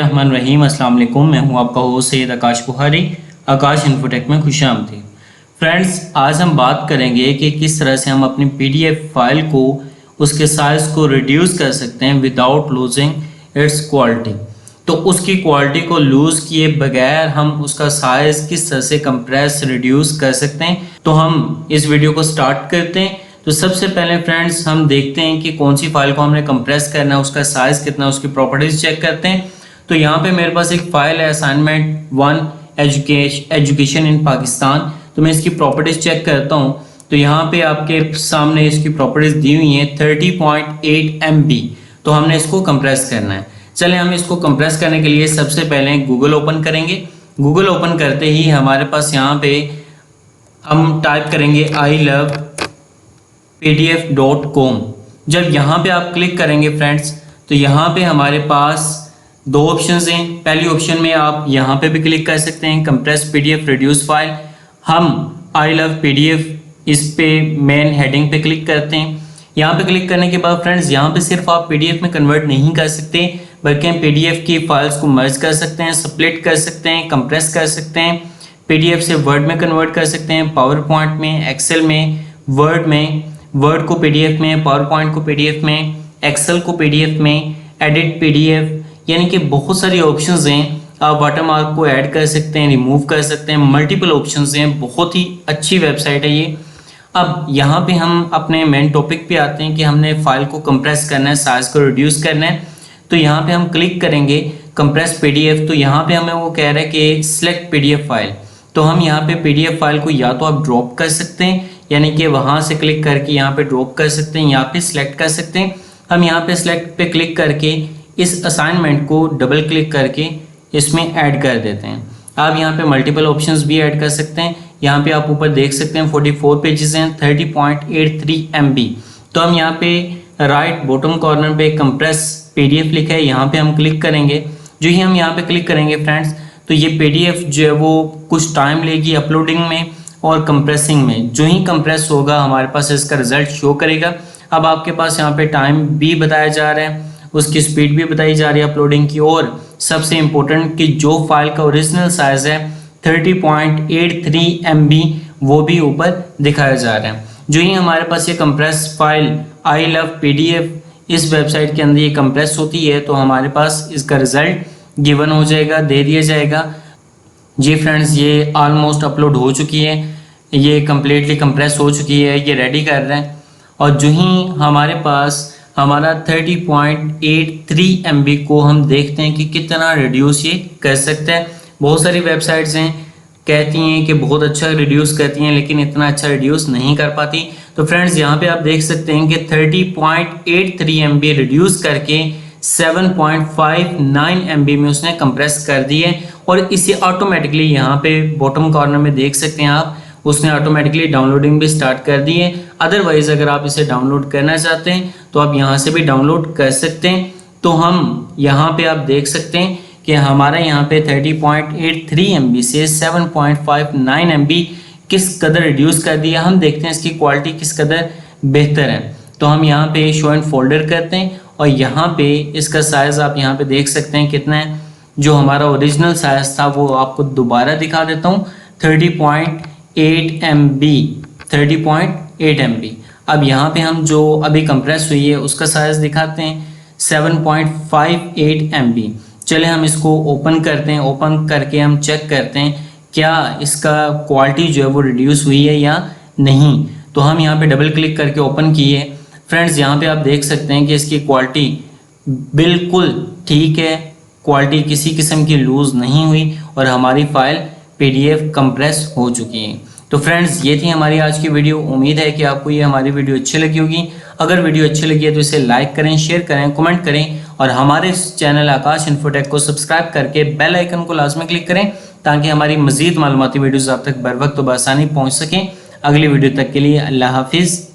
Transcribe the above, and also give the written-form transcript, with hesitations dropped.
बिस्मिल्लाहिर्रहमानिर्रहीम। अस्सलाम वालेकुम। मैं हूं आपका होस्ट सैयद आकाश बुखारी। आकाश इन्फोटेक में खुशामदीद। फ्रेंड्स, आज हम बात करेंगे कि किस तरह से हम अपनी पीडीएफ फाइल को उसके साइज़ को रिड्यूस कर सकते हैं विदाउट लूजिंग इट्स क्वालिटी। तो उसकी क्वालिटी को लूज़ किए बगैर हम उसका साइज़ किस तरह से कंप्रेस रिड्यूस कर सकते हैं। तो हम इस वीडियो को स्टार्ट करते हैं। तो सबसे पहले फ्रेंड्स हम देखते हैं कि कौन सी फाइल को हमने कंप्रेस करना है, उसका साइज़ कितना है, उसकी प्रॉपर्टीज़ चेक करते हैं। तो यहाँ पे मेरे पास एक फ़ाइल है असाइनमेंट 1 एजुकेशन इन पाकिस्तान। तो मैं इसकी प्रॉपर्टीज़ चेक करता हूँ। तो यहाँ पे आपके सामने इसकी प्रॉपर्टीज़ दी हुई हैं 30.8 MB। तो हमने इसको कंप्रेस करना है। चलें हम इसको कंप्रेस करने के लिए सबसे पहले गूगल ओपन करेंगे। गूगल ओपन करते ही हमारे पास यहाँ पे हम टाइप करेंगे ilovepdf.com। जब यहाँ पे आप क्लिक करेंगे फ्रेंड्स, तो यहाँ पे हमारे पास दो ऑप्शंस हैं। पहली ऑप्शन में आप यहाँ पे भी क्लिक कर सकते हैं, कंप्रेस पीडीएफ रिड्यूस फाइल। हम आई लव पीडीएफ इस पे मेन हेडिंग पे क्लिक करते हैं। यहाँ पे क्लिक करने के बाद फ्रेंड्स यहाँ पे सिर्फ आप पीडीएफ में कन्वर्ट नहीं कर सकते, बल्कि हम पीडीएफ की फाइल्स को मर्ज कर सकते हैं, स्प्लिट कर सकते हैं, कंप्रेस कर सकते हैं, पीडीएफ से वर्ड में कन्वर्ट कर सकते हैं, पावर पॉइंट में, एक्सेल में, वर्ड को पीडीएफ में, पावर पॉइंट को पीडीएफ में, एक्सेल को पीडीएफ में, एडिट पीडीएफ, यानी कि बहुत सारी ऑप्शंस हैं। आप वाटरमार्क को ऐड कर सकते हैं, रिमूव कर सकते हैं, मल्टीपल ऑप्शंस हैं। बहुत ही अच्छी वेबसाइट है ये। अब यहाँ पे हम अपने मेन टॉपिक पे आते हैं कि हमने फाइल को कंप्रेस करना है, साइज को रिड्यूस करना है। तो यहाँ पे हम क्लिक करेंगे कंप्रेस पीडीएफ। तो यहाँ पे हमें वो कह रहा है कि सिलेक्ट पीडीएफ फाइल। तो हम यहाँ पे पीडीएफ फाइल को या तो आप ड्रॉप कर सकते हैं, यानी कि वहाँ से क्लिक करके यहाँ पे ड्रॉप कर सकते हैं, यहाँ पे सिलेक्ट कर सकते हैं। हम यहाँ पे सिलेक्ट पे क्लिक करके इस असाइनमेंट को डबल क्लिक करके इसमें ऐड कर देते हैं। आप यहाँ पे मल्टीपल ऑप्शंस भी ऐड कर सकते हैं। यहाँ पे आप ऊपर देख सकते हैं 44 पेजेस हैं, 30.83 MB। तो हम यहाँ पे राइट बॉटम कॉर्नर पे कंप्रेस पीडीएफ लिखा है, यहाँ पे हम क्लिक करेंगे। जो ही हम यहाँ पे क्लिक करेंगे फ्रेंड्स, तो ये पीडीएफ जो है वो कुछ टाइम लेगी अपलोडिंग में और कंप्रेसिंग में। जो ही कंप्रेस होगा हमारे पास इसका रिजल्ट शो करेगा। अब आपके पास यहाँ पे टाइम भी बताया जा रहा है, उसकी स्पीड भी बताई जा रही है अपलोडिंग की, और सबसे इम्पोर्टेंट कि जो फाइल का ओरिजिनल साइज है 30.83 MB वो भी ऊपर दिखाया जा रहा है। जो ही हमारे पास ये compress file I love PDF इस वेबसाइट के अंदर ये कंप्रेस होती है, तो हमारे पास इसका रिजल्ट गिवन हो जाएगा, दे दिया जाएगा। जी फ्रेंड्स, ये ऑलमोस्ट अपलोड हो चुकी है, ये कम्प्लीटली कंप्रेस हो चुकी है, ये रेडी कर रहे हैं। और जो ही हमारे पास हमारा 30.83 MB को हम देखते हैं कि कितना रिड्यूस ये कर सकते हैं। बहुत सारी वेबसाइट्स हैं कहती हैं कि बहुत अच्छा रिड्यूस करती हैं, लेकिन इतना अच्छा रिड्यूस नहीं कर पाती। तो फ्रेंड्स यहाँ पे आप देख सकते हैं कि 30.83 MB रिड्यूस करके 7.59 MB में उसने कंप्रेस कर दी है। और इसे ऑटोमेटिकली यहाँ पे बॉटम कॉर्नर में देख सकते हैं आप, उसने ऑटोमेटिकली डाउनलोडिंग भी स्टार्ट कर दी है। अदरवाइज़ अगर आप इसे डाउनलोड करना चाहते हैं तो आप यहाँ से भी डाउनलोड कर सकते हैं। तो हम यहाँ पे आप देख सकते हैं कि हमारा यहाँ पे 30.83 MB से 7.59 MB किस कदर रिड्यूस कर दिया। हम देखते हैं इसकी क्वालिटी किस कदर बेहतर है। तो हम यहाँ पे शो एंड फोल्डर करते हैं और यहाँ पे इसका साइज़ आप यहाँ पे देख सकते हैं कितना है। जो हमारा ओरिजिनल साइज़ था वो आपको दोबारा दिखा देता हूँ, 30.8 MB। अब यहाँ पे हम जो अभी कंप्रेस हुई है उसका साइज़ दिखाते हैं 7.58 MB। चले हम इसको ओपन करते हैं। ओपन करके हम चेक करते हैं क्या इसका क्वालिटी जो है वो रिड्यूस हुई है या नहीं। तो हम यहाँ पे डबल क्लिक करके ओपन किए। फ्रेंड्स यहाँ पे आप देख सकते हैं कि इसकी क्वालिटी बिल्कुल ठीक है, क्वालिटी किसी किस्म की लूज़ नहीं हुई और हमारी फाइल पीडीएफ कंप्रेस हो चुकी है। तो फ्रेंड्स ये थी हमारी आज की वीडियो। उम्मीद है कि आपको ये हमारी वीडियो अच्छी लगी होगी। अगर वीडियो अच्छी लगी है तो इसे लाइक करें, शेयर करें, कमेंट करें और हमारे इस चैनल आकाश इन्फोटेक को सब्सक्राइब करके बेल आइकन को लाजमी क्लिक करें ताकि हमारी मज़ीद मालूमाती वीडियोज़ आप तक बर वक्त तो बआसानी पहुँच सकें। अगली वीडियो तक के लिए अल्लाह हाफिज़।